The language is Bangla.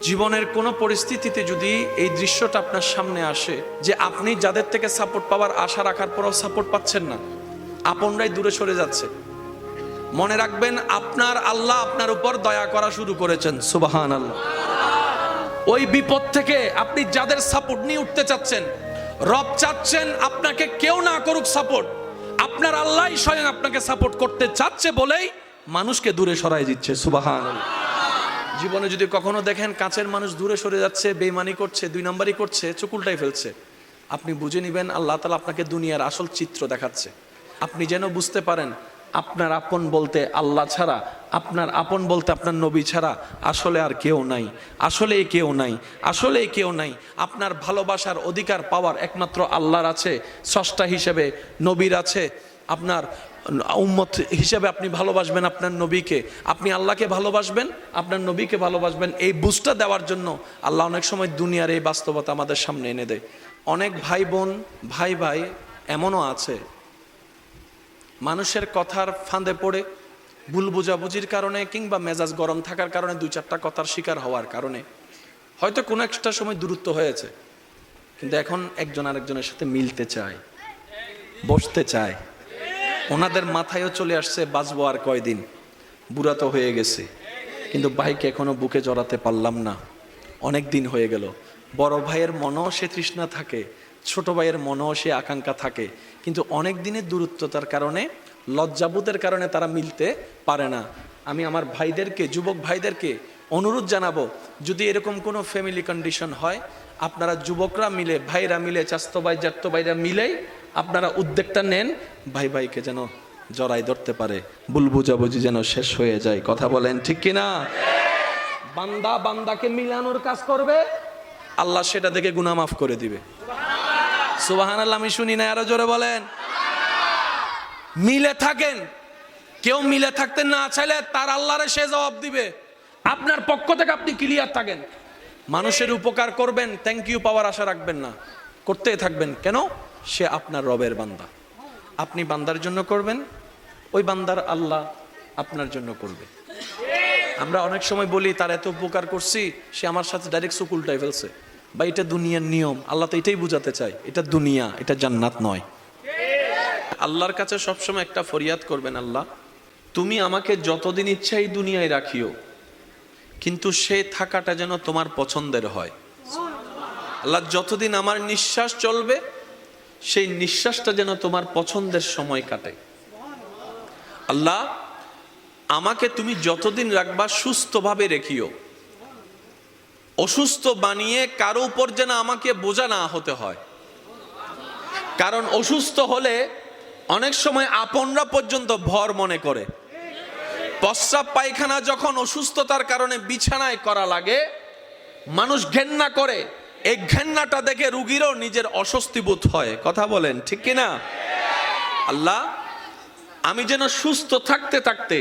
জীবনের কোনো পরিস্থিতিতে যদি এই দৃশ্যটা আপনার সামনে আসে যে আপনি যাদের থেকে সাপোর্ট পাওয়ার আশা রাখার পরও সাপোর্ট পাচ্ছেন না, আপনরাই দূরে সরে যাচ্ছে, মনে রাখবেন আপনার আল্লাহ আপনার উপর দয়া করা শুরু করেছেন। সুবহানাল্লাহ। ওই বিপদ থেকে আপনি যাদের সাপোর্ট নিয়ে উঠতে চাচ্ছেন, রব চাচ্ছেন আপনাকে কেউ না করুক সাপোর্ট, আপনার আল্লাহই স্বয়ং আপনাকে সাপোর্ট করতে চাচ্ছে বলেই মানুষকে দূরে সরাই দিচ্ছে। সুবহানাল্লাহ। জীবনে যদি কখনো দেখেন কাছের মানুষ দূরে সরে যাচ্ছে, বেঈমানি করছে, দুই নম্বরই করছে, চোখ উল্টাই ফেলছে, আপনি বুঝে নেবেন আল্লাহ তাআলা আপনাকে দুনিয়ার আসল চিত্র দেখাচ্ছে। আপনি যেন বুঝতে পারেন আপনার আপন বলতে আল্লাহ ছাড়া, আপনার আপন বলতে আপনার নবী ছাড়া আসলে আর কেউ নাই, আসলে কেউ নাই, আসলে কেউ নাই। আপনার ভালোবাসার অধিকার পাওয়ার একমাত্র আল্লাহর আছে, স্রষ্টা হিসেবে নবীর আছে। আপনার উম্মত হিসেবে আপনি ভালোবাসবেন আপনার নবীকে, আপনি আল্লাহকে ভালোবাসবেন, আপনার নবীকে ভালোবাসবেন। এই বুঝটা দেওয়ার জন্য আল্লাহ অনেক সময় দুনিয়ার এই বাস্তবতা আমাদের সামনে এনে দেয়। অনেক ভাই বোন, ভাই ভাই এমনও আছে মানুষের কথার ফাঁদে পড়ে, ভুল বোঝাবুঝির কারণে কিংবা মেজাজ গরম থাকার কারণে, দুই চারটা কথার শিকার হওয়ার কারণে হয়তো কোনো একটা সময় দূরত্ব হয়েছে, কিন্তু এখন একজন আরেকজনের সাথে মিলতে চায়, বসতে চায়। ওনাদের মাথায়ও চলে আসছে বাঁচবো আর কয়দিন, বুড়া তো হয়ে গেছে, কিন্তু ভাইকে এখনো বুকে জড়াতে পারলাম না, অনেক দিন হয়ে গেল। বড় ভাইয়ের মনও সে তৃষ্ণা থাকে, ছোট ভাইয়ের মনও সে আকাঙ্ক্ষা থাকে, কিন্তু অনেক দিনের দূরত্বতার কারণে, লজ্জাবোধের কারণে তারা মিলতে পারে না। আমি আমার ভাইদেরকে, যুবক ভাইদেরকে অনুরোধ জানাবো, যদি এরকম কোনো ফ্যামিলি কন্ডিশন হয়, আপনারা যুবকরা মিলে, ভাইরা মিলে, চাস্তো ভাই জাত্তো ভাইরা মিলেই আপনারা উদ্যোগটা নেন, ভাই ভাইকে যেন জড়াই ধরতে পারে, ভুল বুঝাবুঝি যেন শেষ হয়ে যায়। কথা বলেন ঠিক কিনা? বান্দা বান্দাকে মিলানোর কাজ করবে, আল্লাহ সেটা দেখে গুনাহ মাফ করে দিবে। সুবহানাল্লাহ। আমি শুনি না, আরো জোরে বলেন। মিলে থাকেন, কেউ মিলে থাকতে না চাইলে তার আল্লাহরে সে জবাব দিবে। আপনার পক্ষ থেকে আপনি ক্লিয়ার থাকেন, মানুষের উপকার করবেন, থ্যাংক ইউ পাওয়ার আশা রাখবেন না, করতেই থাকবেন। কেন? সে আপনার রবের বান্দা, আপনি বান্দার জন্য করবেন, ওই বান্দার আল্লাহ আপনার জন্য করবে। আমরা অনেক সময় বলি তার এত উপকার করছি, সে আমার সাথে ডাইরেক্ট চোখ উল্টাই ফেলছে। বা এটা দুনিয়ার নিয়ম, আল্লাহ তো এটাই বুঝাতে চায়, এটা দুনিয়া, এটা জান্নাত নয়। আল্লাহর কাছে সবসময় একটা ফরিয়াদ করবেন, আল্লাহ তুমি আমাকে যতদিন ইচ্ছা এই দুনিয়ায় রাখিও, কিন্তু সে থাকাটা যেন তোমার পছন্দের হয়। আল্লাহ যতদিন আমার নিঃশ্বাস চলবে, সেই নিঃশ্বাসটা যেন তোমার পছন্দের সময় কাটে। আল্লাহ আমাকে তুমি যতদিন রাখবা সুস্থভাবে রেখিও, অসুস্থ বানিয়ে কারো উপর যেন আমাকে বোঝা না হতে হয়। কারণ অসুস্থ হলে অনেক সময় আপনরা পর্যন্ত ভর মনে করে। প্রস্রাব পায়খানা যখন অসুস্থতার কারণে বিছানায় করা লাগে, মানুষ ঘেন্না করে, এই ঘেন্নাটা দেখে রুগীরও নিজের অস্বস্তি বোধ হয়। কথা বলেন ঠিক কিনা? আল্লাহ আমি যেন সুস্থ থাকতে থাকতে